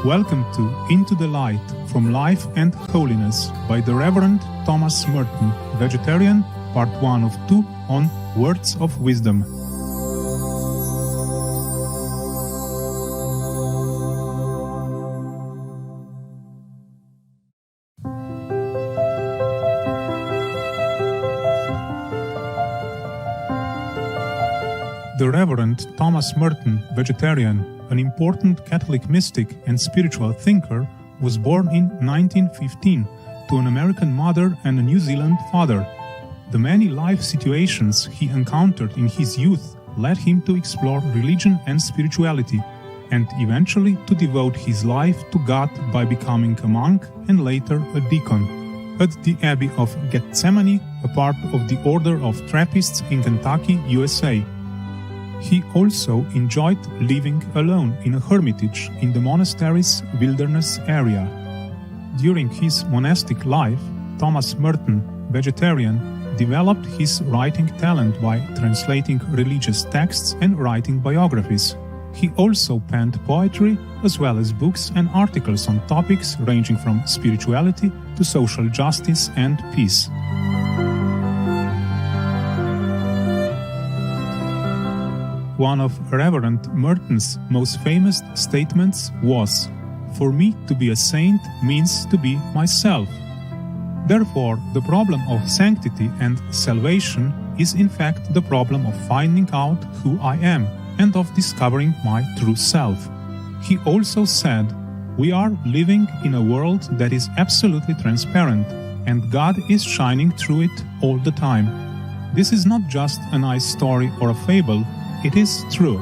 Welcome to Into the Light from Life and Holiness by the Reverend Thomas Merton, Vegetarian, Part 1 of 2 on Words of Wisdom. The Reverend Thomas Merton, Vegetarian, an important Catholic mystic and spiritual thinker, was born in 1915 to an American mother and a New Zealand father. The many life situations he encountered in his youth led him to explore religion and spirituality, and eventually to devote his life to God by becoming a monk and later a deacon at the Abbey of Gethsemane, a part of the Order of Trappists in Kentucky, USA. He also enjoyed living alone in a hermitage in the monastery's wilderness area. During his monastic life, Thomas Merton, Vegetarian, developed his writing talent by translating religious texts and writing biographies. He also penned poetry as well as books and articles on topics ranging from spirituality to social justice and peace. One of Reverend Merton's most famous statements was, "For me to be a saint means to be myself." Therefore, the problem of sanctity and salvation is in fact the problem of finding out who I am and of discovering my true self. He also said, "We are living in a world that is absolutely transparent, and God is shining through it all the time." This is not just a nice story or a fable. It is true.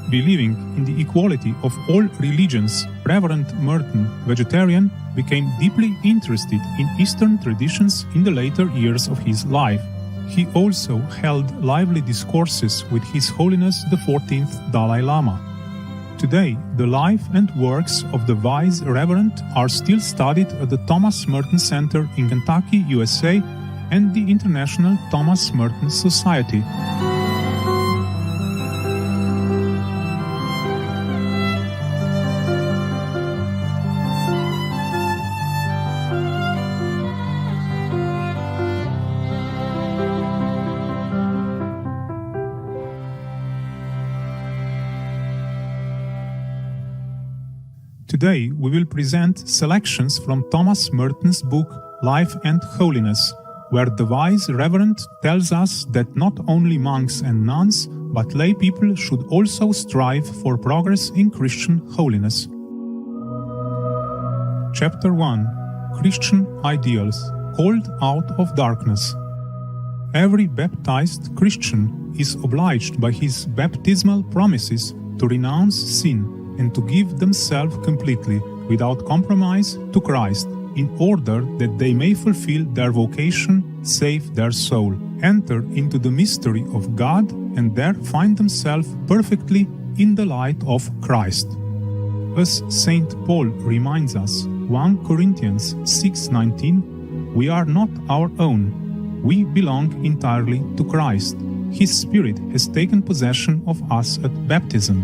Believing in the equality of all religions, Reverend Merton, Vegetarian, became deeply interested in Eastern traditions in the later years of his life. He also held lively discourses with His Holiness the 14th Dalai Lama. Today, the life and works of the wise Reverend are still studied at the Thomas Merton Center in Kentucky, USA, and the International Thomas Merton Society. Today we will present selections from Thomas Merton's book Life and Holiness, where the wise Reverend tells us that not only monks and nuns, but lay people should also strive for progress in Christian holiness. Chapter 1: Christian Ideals, Called Out of Darkness. Every baptized Christian is obliged by his baptismal promises to renounce sin and to give themselves completely, without compromise, to Christ, in order that they may fulfill their vocation, save their soul, enter into the mystery of God, and there find themselves perfectly in the light of Christ. As St. Paul reminds us, 1 Corinthians 6:19, "We are not our own. We belong entirely to Christ. His Spirit has taken possession of us at baptism.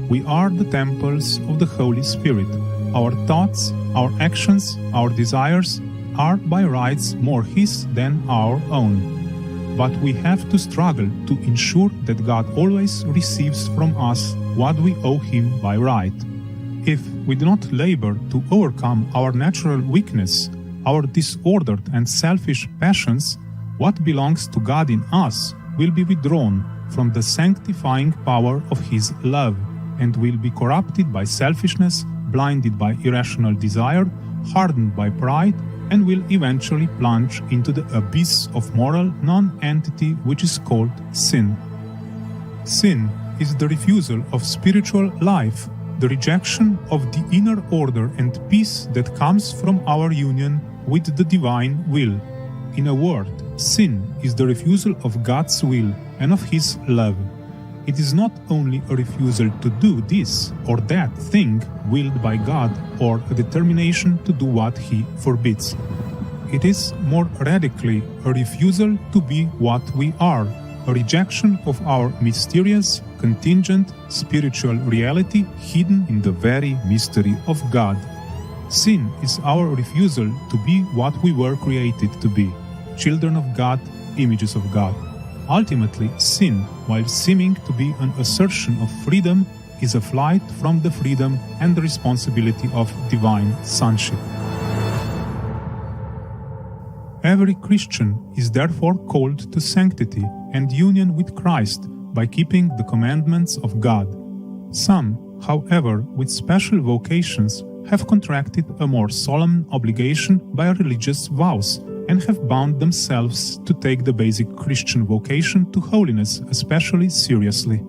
We are the temples of the Holy Spirit. Our thoughts, our actions, our desires are by rights more His than our own. But we have to struggle to ensure that God always receives from us what we owe Him by right. If we do not labor to overcome our natural weakness, our disordered and selfish passions, what belongs to God in us will be withdrawn from the sanctifying power of His love, and will be corrupted by selfishness, blinded by irrational desire, hardened by pride, and will eventually plunge into the abyss of moral non-entity which is called sin. Sin is the refusal of spiritual life, the rejection of the inner order and peace that comes from our union with the divine will. In a word, sin is the refusal of God's will and of His love. It is not only a refusal to do this or that thing willed by God, or a determination to do what He forbids. It is more radically a refusal to be what we are, a rejection of our mysterious, contingent spiritual reality hidden in the very mystery of God. Sin is our refusal to be what we were created to be, children of God, images of God. Ultimately, sin, while seeming to be an assertion of freedom, is a flight from the freedom and the responsibility of divine sonship. Every Christian is therefore called to sanctity and union with Christ by keeping the commandments of God. Some, however, with special vocations, have contracted a more solemn obligation by religious vows and have bound themselves to take the basic Christian vocation to holiness especially seriously.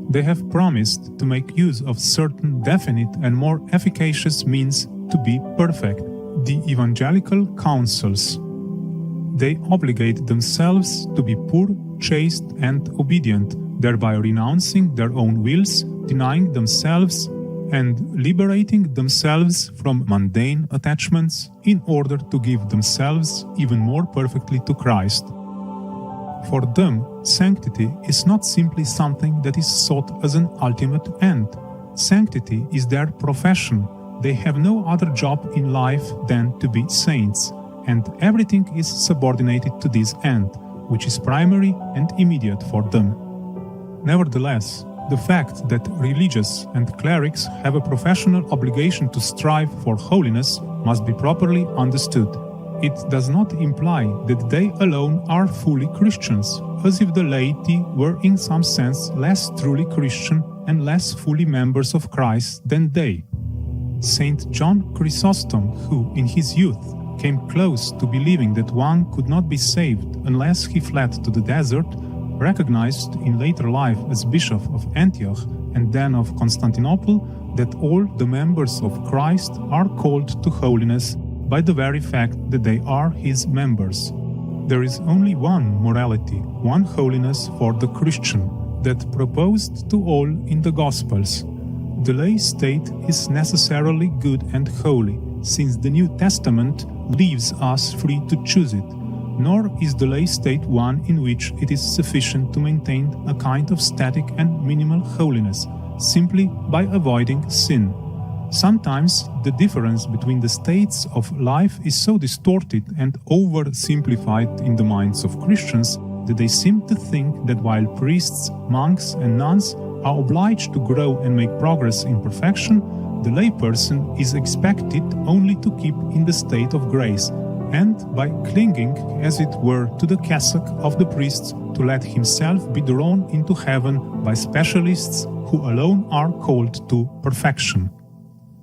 They have promised to make use of certain definite and more efficacious means to be perfect, the evangelical counsels. They obligate themselves to be poor, chaste, and obedient, thereby renouncing their own wills, denying themselves, and liberating themselves from mundane attachments in order to give themselves even more perfectly to Christ. For them, sanctity is not simply something that is sought as an ultimate end. Sanctity is their profession. They have no other job in life than to be saints, and everything is subordinated to this end, which is primary and immediate for them. Nevertheless, the fact that religious and clerics have a professional obligation to strive for holiness must be properly understood. It does not imply that they alone are fully Christians, as if the laity were in some sense less truly Christian and less fully members of Christ than they. Saint John Chrysostom, who in his youth came close to believing that one could not be saved unless he fled to the desert, recognized in later life as Bishop of Antioch and then of Constantinople that all the members of Christ are called to holiness by the very fact that they are his members. There is only one morality, one holiness for the Christian, that proposed to all in the Gospels. The lay state is necessarily good and holy, since the New Testament leaves us free to choose it, nor is the lay state one in which it is sufficient to maintain a kind of static and minimal holiness, simply by avoiding sin. Sometimes the difference between the states of life is so distorted and oversimplified in the minds of Christians that they seem to think that while priests, monks, and nuns are obliged to grow and make progress in perfection, the layperson is expected only to keep in the state of grace, and by clinging, as it were, to the cassock of the priests, to let himself be drawn into heaven by specialists who alone are called to perfection.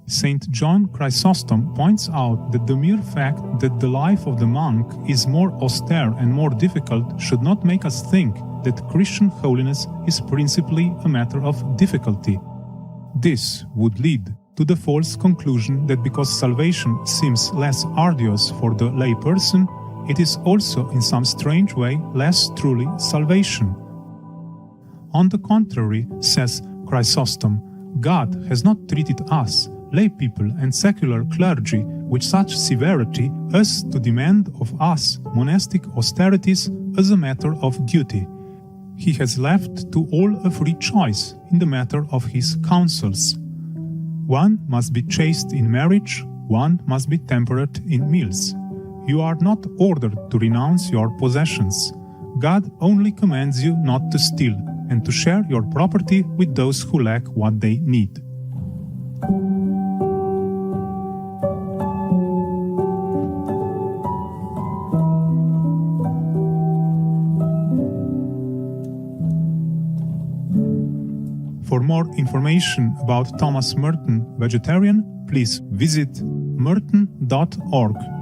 Saint John Chrysostom points out that the mere fact that the life of the monk is more austere and more difficult should not make us think that Christian holiness is principally a matter of difficulty. This would lead to the false conclusion that because salvation seems less arduous for the lay person, it is also in some strange way less truly salvation. On the contrary, says Chrysostom, God has not treated us, lay people and secular clergy, with such severity as to demand of us monastic austerities as a matter of duty. He has left to all a free choice in the matter of his counsels. One must be chaste in marriage, one must be temperate in meals. You are not ordered to renounce your possessions. God only commands you not to steal and to share your property with those who lack what they need. For more information about Thomas Merton, vegetarian, please visit merton.org.